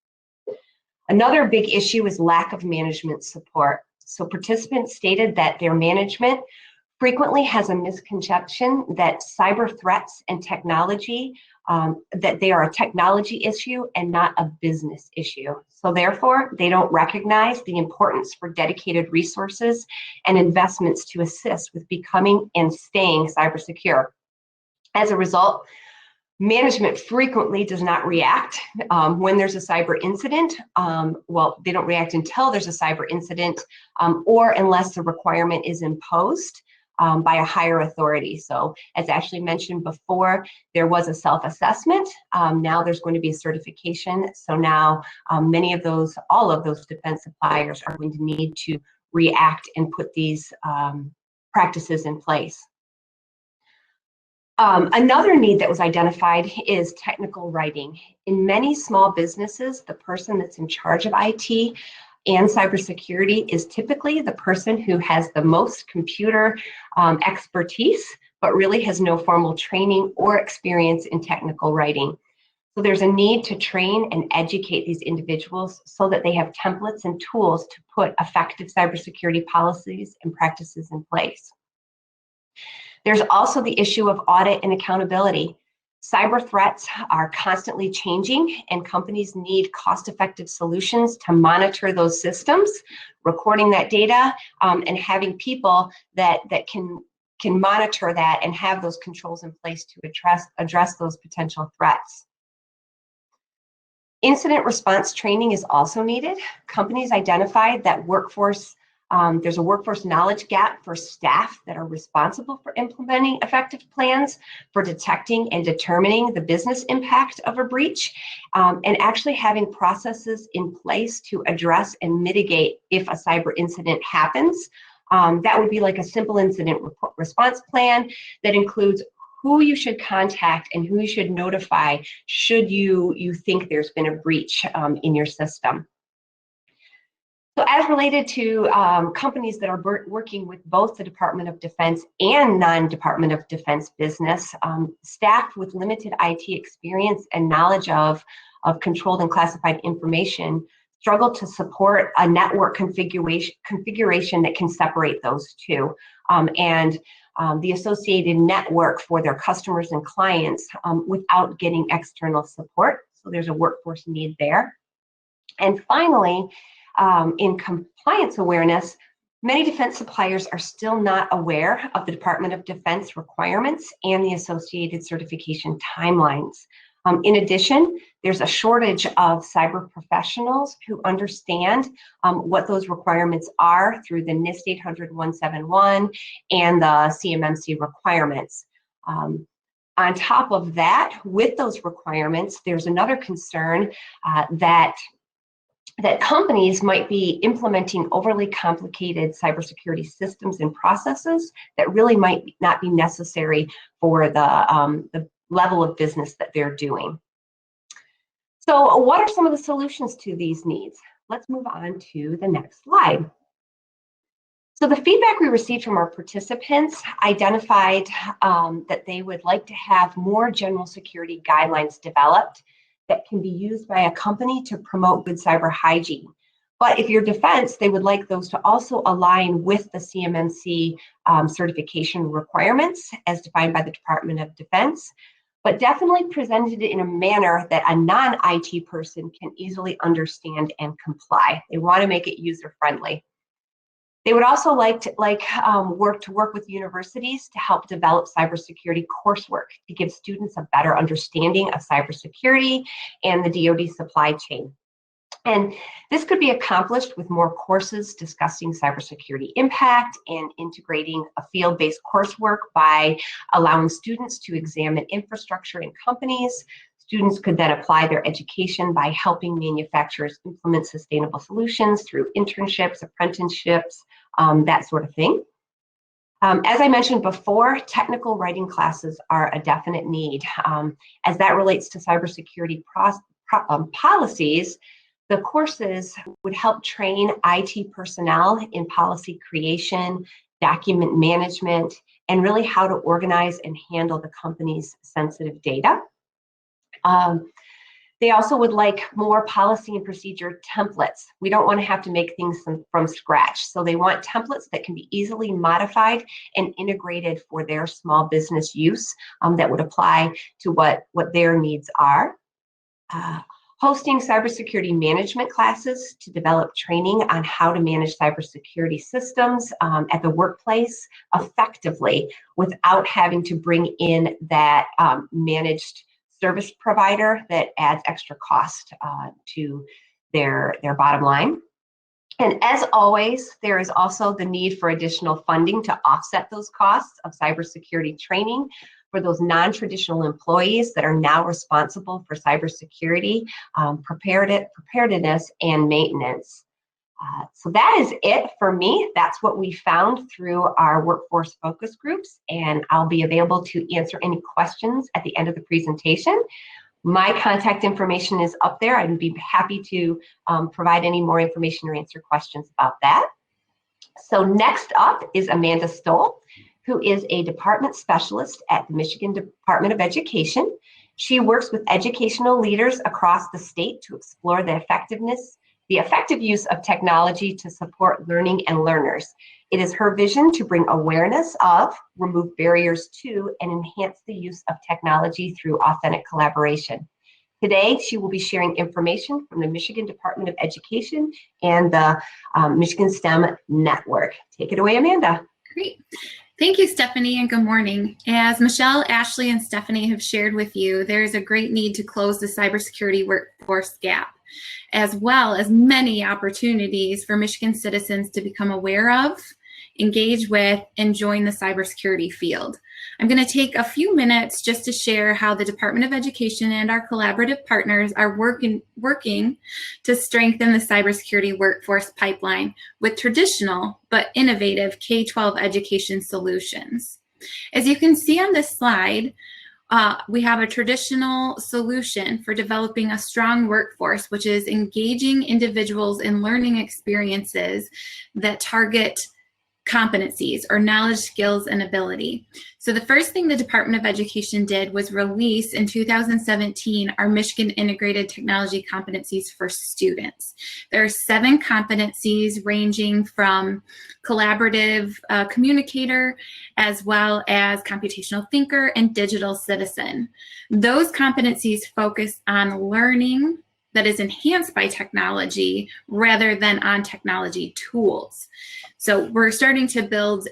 Another big issue is lack of management support. So participants stated that their management frequently has a misconception that cyber threats and technology, that they are a technology issue and not a business issue. So therefore, they don't recognize the importance for dedicated resources and investments to assist with becoming and staying cyber secure. As a result, management frequently does not react when there's a cyber incident. Well, they don't react until there's a cyber incident or unless the requirement is imposed by a higher authority. So as Ashlee mentioned before, there was a self-assessment. Now there's going to be a certification. So now all of those defense suppliers are going to need to react and put these practices in place. Another need that was identified is technical writing. In many small businesses, the person that's in charge of IT and cybersecurity is typically the person who has the most computer expertise, but really has no formal training or experience in technical writing. So there's a need to train and educate these individuals so that they have templates and tools to put effective cybersecurity policies and practices in place. There's also the issue of audit and accountability. Cyber threats are constantly changing, and companies need cost-effective solutions to monitor those systems, recording that data, and having people that can monitor that and have those controls in place to address those potential threats. Incident response training is also needed. Companies identified that there's a workforce knowledge gap for staff that are responsible for implementing effective plans for detecting and determining the business impact of a breach, and actually having processes in place to address and mitigate if a cyber incident happens. That would be like a simple incident response plan that includes who you should contact and who you should notify should you think there's been a breach in your system. So as related to companies that are working with both the Department of Defense and non-Department of Defense business, staff with limited IT experience and knowledge of controlled and classified information struggle to support a network configuration that can separate those two, and the associated network for their customers and clients without getting external support. So there's a workforce need there. And finally, in compliance awareness, many defense suppliers are still not aware of the Department of Defense requirements and the associated certification timelines. In addition, there's a shortage of cyber professionals who understand what those requirements are through the NIST 800-171 and the CMMC requirements. On top of that, with those requirements, there's another concern that companies might be implementing overly complicated cybersecurity systems and processes that really might not be necessary for the level of business that they're doing. So what are some of the solutions to these needs? Let's move on to the next slide. So the feedback we received from our participants identified that they would like to have more general security guidelines developed that can be used by a company to promote good cyber hygiene. But if you're defense, they would like those to also align with the CMMC certification requirements as defined by the Department of Defense, but definitely presented in a manner that a non-IT person can easily understand and comply. They want to make it user-friendly. They would also like to work with universities to help develop cybersecurity coursework to give students a better understanding of cybersecurity and the DoD supply chain. And this could be accomplished with more courses discussing cybersecurity impact and integrating a field-based coursework by allowing students to examine infrastructure in companies. Students could then apply their education by helping manufacturers implement sustainable solutions through internships, apprenticeships, that sort of thing. As I mentioned before, technical writing classes are a definite need. As that relates to cybersecurity policies, the courses would help train IT personnel in policy creation, document management, and really how to organize and handle the company's sensitive data. They also would like more policy and procedure templates. We don't want to have to make things from scratch. So they want templates that can be easily modified and integrated for their small business use that would apply to what their needs are. Hosting cybersecurity management classes to develop training on how to manage cybersecurity systems at the workplace effectively without having to bring in that managed service provider that adds extra cost to their bottom line. And as always, there is also the need for additional funding to offset those costs of cybersecurity training for those non-traditional employees that are now responsible for cybersecurity, preparedness, and maintenance. So that is it for me. That's what we found through our workforce focus groups, and I'll be available to answer any questions at the end of the presentation. My contact information is up there. I'd be happy to provide any more information or answer questions about that. So next up is Amanda Stoel, who is a department specialist at the Michigan Department of Education. She works with educational leaders across the state to explore the effective use of technology to support learning and learners. It is her vision to bring awareness of, remove barriers to, and enhance the use of technology through authentic collaboration. Today, she will be sharing information from the Michigan Department of Education and the Michigan STEM Network. Take it away, Amanda. Great. Thank you, Stephanie, and good morning. As Michelle, Ashlee, and Stephanie have shared with you, there is a great need to close the cybersecurity workforce gap, as well as many opportunities for Michigan citizens to become aware of, engage with, and join the cybersecurity field. I'm going to take a few minutes just to share how the Department of Education and our collaborative partners are working to strengthen the cybersecurity workforce pipeline with traditional but innovative K-12 education solutions. As you can see on this slide, we have a traditional solution for developing a strong workforce, which is engaging individuals in learning experiences that target competencies or knowledge, skills, and ability. So the first thing the Department of Education did was release in 2017 our Michigan Integrated Technology Competencies for Students. There are 7 competencies ranging from collaborative communicator, as well as computational thinker and digital citizen. Those competencies focus on learning that is enhanced by technology rather than on technology tools. So we're starting to build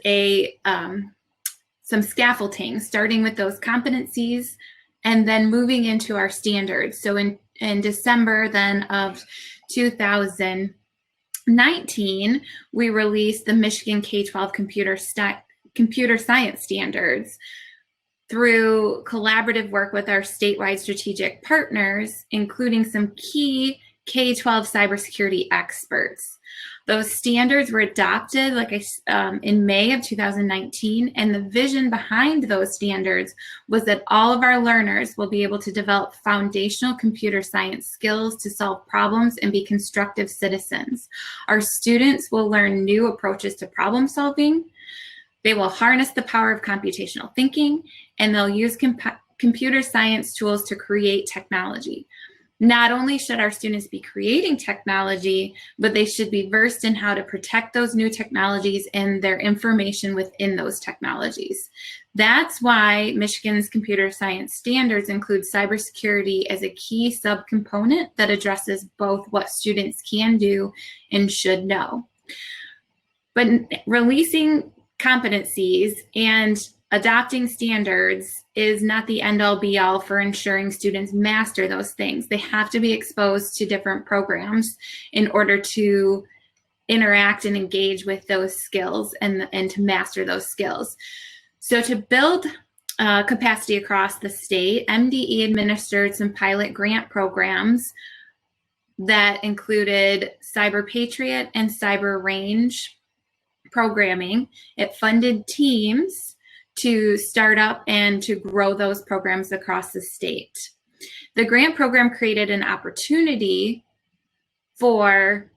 some scaffolding, starting with those competencies and then moving into our standards. So in December then of 2019, we released the Michigan K-12 computer science standards through collaborative work with our statewide strategic partners, including some key K-12 cybersecurity experts. Those standards were adopted in May of 2019, and the vision behind those standards was that all of our learners will be able to develop foundational computer science skills to solve problems and be constructive citizens. Our students will learn new approaches to problem solving. They will harness the power of computational thinking, and they'll use computer science tools to create technology. Not only should our students be creating technology, but they should be versed in how to protect those new technologies and their information within those technologies. That's why Michigan's computer science standards include cybersecurity as a key subcomponent that addresses both what students can do and should know. But releasing competencies and adopting standards is not the end-all be-all for ensuring students master those things. They have to be exposed to different programs in order to interact and engage with those skills and to master those skills. So to build capacity across the state, MDE administered some pilot grant programs that included Cyber Patriot and Cyber Range programming. It funded teams to start up and to grow those programs across the state. The grant program created an opportunity for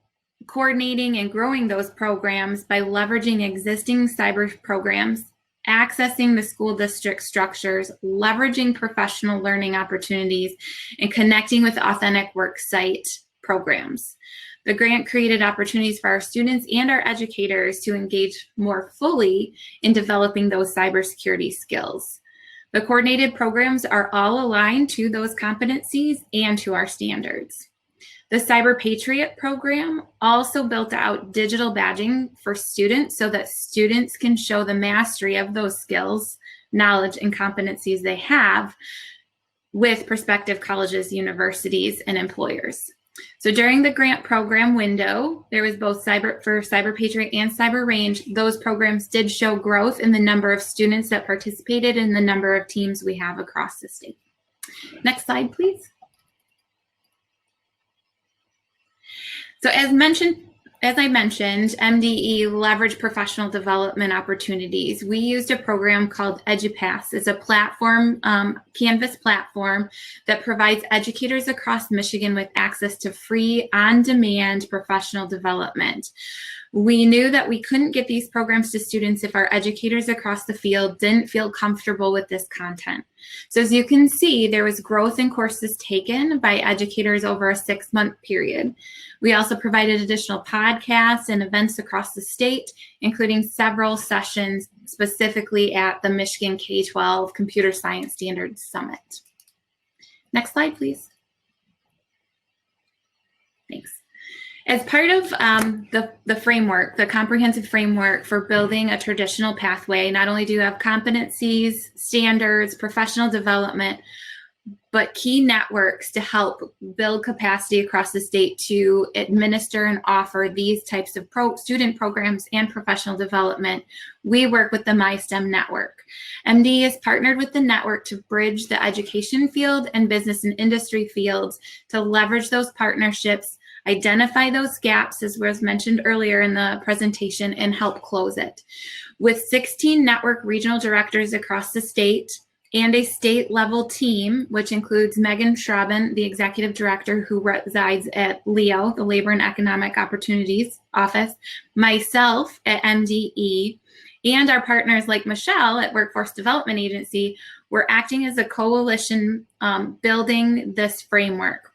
coordinating and growing those programs by leveraging existing cyber programs, accessing the school district structures, leveraging professional learning opportunities, and connecting with authentic worksite programs. The grant created opportunities for our students and our educators to engage more fully in developing those cybersecurity skills. The coordinated programs are all aligned to those competencies and to our standards. The Cyber Patriot program also built out digital badging for students so that students can show the mastery of those skills, knowledge, and competencies they have with prospective colleges, universities, and employers. So during the grant program window, there was both Cyber Patriot and Cyber Range. Those programs did show growth in the number of students that participated and the number of teams we have across the state. Next slide, please. So as I mentioned, MDE leveraged professional development opportunities. We used a program called EduPass. It's a platform, Canvas platform that provides educators across Michigan with access to free, on-demand professional development. We knew that we couldn't get these programs to students if our educators across the field didn't feel comfortable with this content. So as you can see, there was growth in courses taken by educators over a 6-month period. We also provided additional podcasts and events across the state, including several sessions specifically at the Michigan K-12 Computer Science Standards Summit. Next slide, please. Thanks. As part of the framework, the comprehensive framework for building a traditional pathway, not only do you have competencies, standards, professional development, but key networks to help build capacity across the state to administer and offer these types of student programs and professional development. We work with the MiSTEM network. MD is partnered with the network to bridge the education field and business and industry fields to leverage those partnerships, identify those gaps, as was mentioned earlier in the presentation, and help close it. With 16 network regional directors across the state and a state level team, which includes Megan Schraben, the executive director who resides at LEO, the Labor and Economic Opportunities Office, myself at MDE, and our partners like Michelle at Workforce Development Agency, we're acting as a coalition building this framework.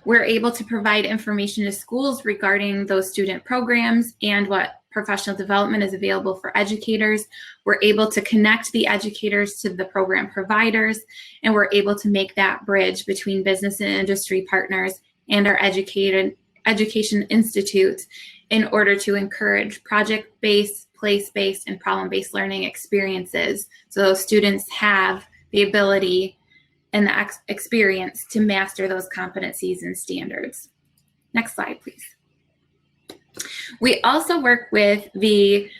We're able to provide information to schools regarding those student programs and what professional development is available for educators. We're able to connect the educators to the program providers, and we're able to make that bridge between business and industry partners and our education institutes in order to encourage project-based, place-based, and problem-based learning experiences so those students have the ability and the experience to master those competencies and standards. Next slide, please. We also work with the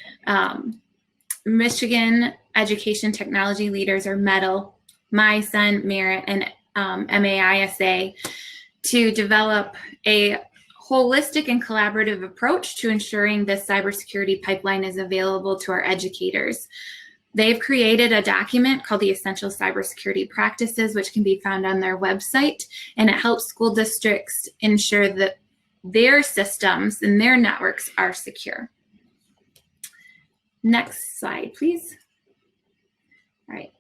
Michigan Education Technology Leaders, or MEDAL, MySun, Merit, and MAISA to develop a holistic and collaborative approach to ensuring this cybersecurity pipeline is available to our educators. They've created a document called the Essential Cybersecurity Practices, which can be found on their website, and it helps school districts ensure that their systems and their networks are secure. Next slide, please. All right.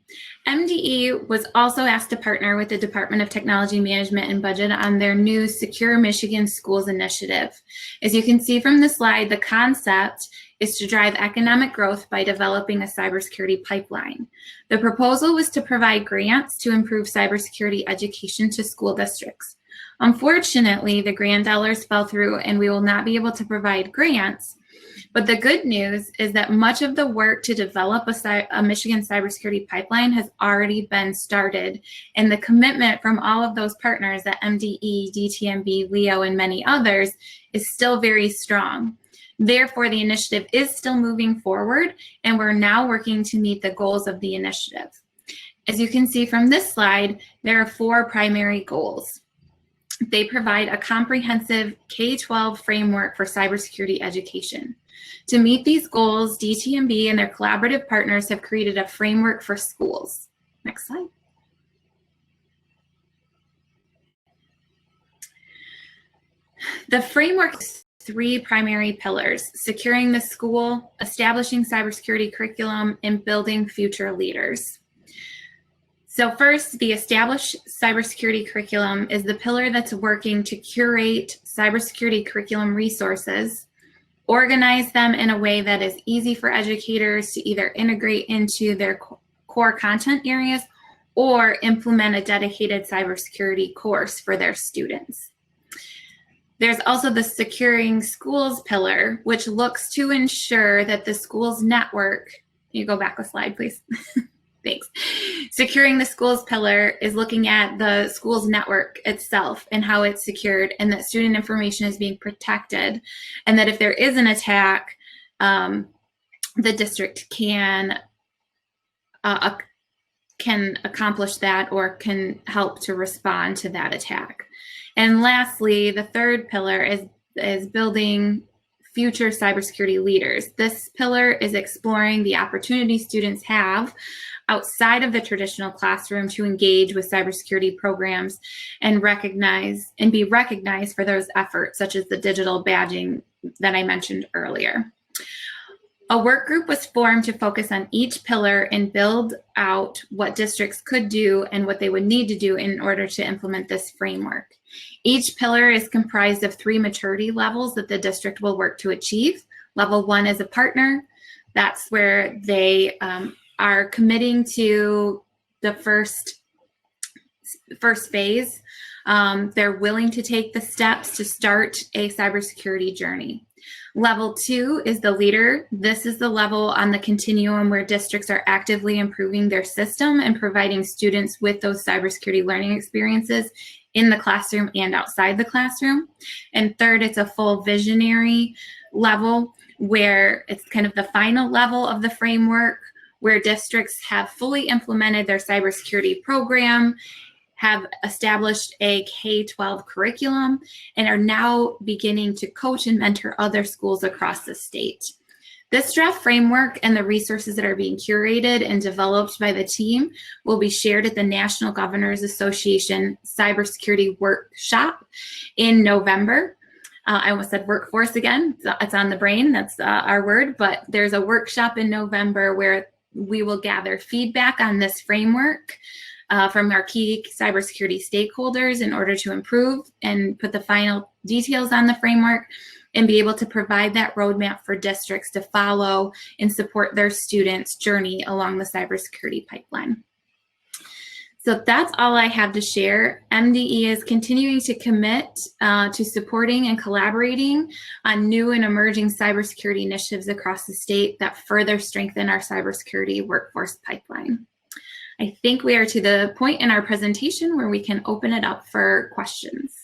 MDE was also asked to partner with the Department of Technology Management and Budget on their new Secure Michigan Schools initiative. As you can see from the slide, the concept is to drive economic growth by developing a cybersecurity pipeline. The proposal was to provide grants to improve cybersecurity education to school districts. Unfortunately, the grant dollars fell through and we will not be able to provide grants, But the good news is that much of the work to develop a Michigan cybersecurity pipeline has already been started, and the commitment from all of those partners at MDE, DTMB, LEO, and many others is still very strong. Therefore, the initiative is still moving forward, and we're now working to meet the goals of the initiative. As you can see from this slide, there are 4 primary goals. They provide a comprehensive K-12 framework for cybersecurity education. To meet these goals, DTMB and their collaborative partners have created a framework for schools. Next slide. The framework has 3 primary pillars: securing the school, establishing cybersecurity curriculum, and building future leaders. So first, the established cybersecurity curriculum is the pillar that's working to curate cybersecurity curriculum resources, organize them in a way that is easy for educators to either integrate into their core content areas or implement a dedicated cybersecurity course for their students. There's also the securing schools pillar, which looks to ensure that the school's network, can you go back a slide, please? Thanks. Securing the schools pillar is looking at the school's network itself and how it's secured, and that student information is being protected, and that if there is an attack, the district can accomplish that or can help to respond to that attack. And lastly, the third pillar is building future cybersecurity leaders. This pillar is exploring the opportunities students have outside of the traditional classroom to engage with cybersecurity programs and be recognized for those efforts, such as the digital badging that I mentioned earlier. A work group was formed to focus on each pillar and build out what districts could do and what they would need to do in order to implement this framework. Each pillar is comprised of 3 maturity levels that the district will work to achieve. Level 1 is a partner. That's where they are committing to the first phase. They're willing to take the steps to start a cybersecurity journey. Level 2 is the leader. This is the level on the continuum where districts are actively improving their system and providing students with those cybersecurity learning experiences in the classroom and outside the classroom. And third, it's a full visionary level where it's kind of the final level of the framework, where districts have fully implemented their cybersecurity program, have established a K-12 curriculum, and are now beginning to coach and mentor other schools across the state. This draft framework and the resources that are being curated and developed by the team will be shared at the National Governors Association Cybersecurity Workshop in November. I almost said workforce again. It's on the brain, that's our word, but there's a workshop in November where we will gather feedback on this framework from our key cybersecurity stakeholders in order to improve and put the final details on the framework and be able to provide that roadmap for districts to follow and support their students' journey along the cybersecurity pipeline. So that's all I have to share. MDE is continuing to commit to supporting and collaborating on new and emerging cybersecurity initiatives across the state that further strengthen our cybersecurity workforce pipeline. I think we are to the point in our presentation where we can open it up for questions.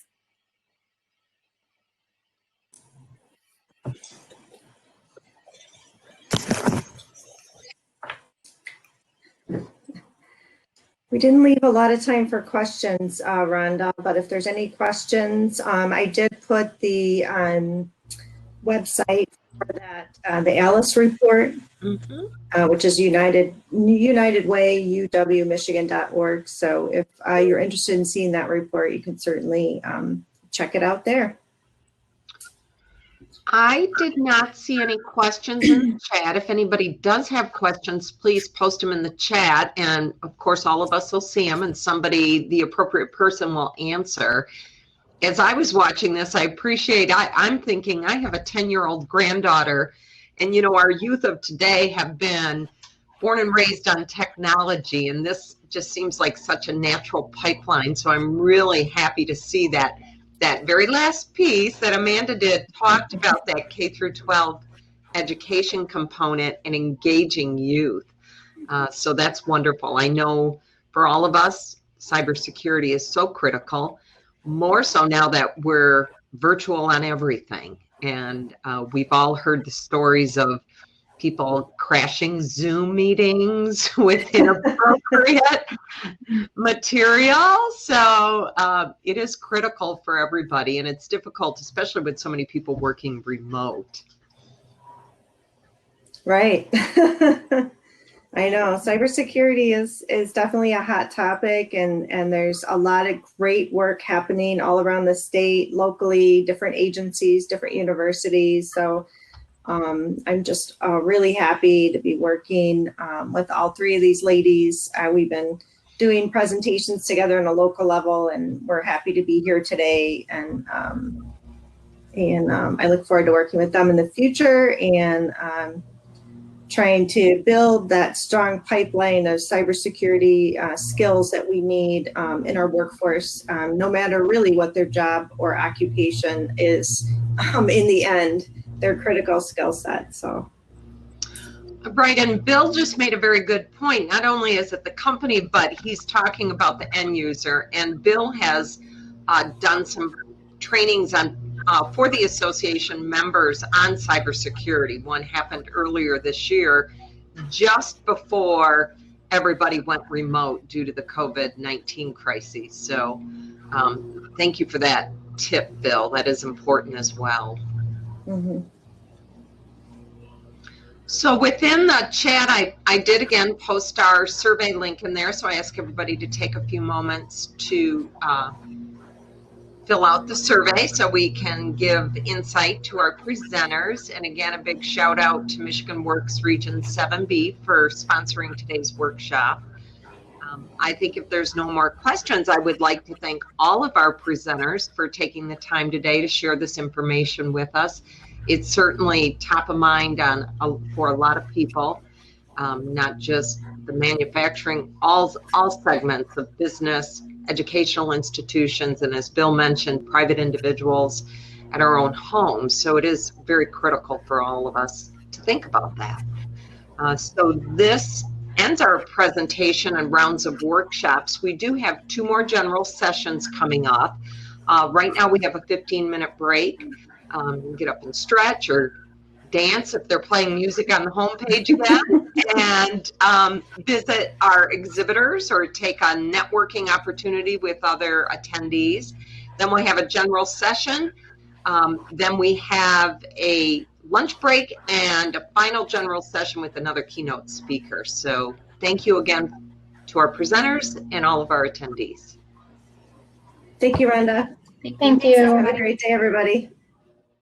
We didn't leave a lot of time for questions, Rhonda, but if there's any questions, I did put the website for that, the Alice report, which is United Way, uwmichigan.org. So if you're interested in seeing that report, you can certainly check it out there. I did not see any questions in the chat. If anybody does have questions, please post them in the chat. And of course, all of us will see them and somebody, the appropriate person, will answer. As I was watching this, I'm thinking I have a 10-year-old granddaughter, and you know, our youth of today have been born and raised on technology, and this just seems like such a natural pipeline. So I'm really happy to see that very last piece that Amanda did talked about that K through 12 education component and engaging youth. So that's wonderful. I know for all of us, cybersecurity is so critical, more so now that we're virtual on everything. And we've all heard the stories of people crashing Zoom meetings with inappropriate material. So it is critical for everybody, and it's difficult, especially with so many people working remote. Right. I know cybersecurity is definitely a hot topic, and there's a lot of great work happening all around the state, locally, different agencies, different universities. So I'm just really happy to be working with all three of these ladies. We've been doing presentations together on a local level, and we're happy to be here today. And I look forward to working with them in the future, and trying to build that strong pipeline of cybersecurity skills that we need in our workforce, no matter really what their job or occupation is. In the end, they're critical skill set. So. Right, and Bill just made a very good point. Not only is it the company, but he's talking about the end user. And Bill has done some trainings on for the association members on cybersecurity. One happened earlier this year, just before everybody went remote due to the COVID-19 crisis. So thank you for that tip, Bill. That is important as well. Mm-hmm. So within the chat, I did again post our survey link in there. So I ask everybody to take a few moments to fill out the survey so we can give insight to our presenters. And again, a big shout out to Michigan Works Region 7B for sponsoring today's workshop. I think if there's no more questions, I would like to thank all of our presenters for taking the time today to share this information with us. It's certainly top of mind for a lot of people, not just the manufacturing, all segments of business, educational institutions, and as Bill mentioned, private individuals at our own homes. So it is very critical for all of us to think about that. So this ends our presentation and rounds of workshops. We do have 2 more general sessions coming up. Right now we have a 15-minute break. Get up and stretch or dance if they're playing music on the homepage again, and visit our exhibitors or take a networking opportunity with other attendees. Then we have a general session. Then we have a lunch break and a final general session with another keynote speaker. So thank you again to our presenters and all of our attendees. Thank you, Rhonda. Thank you. Have a great day, everybody.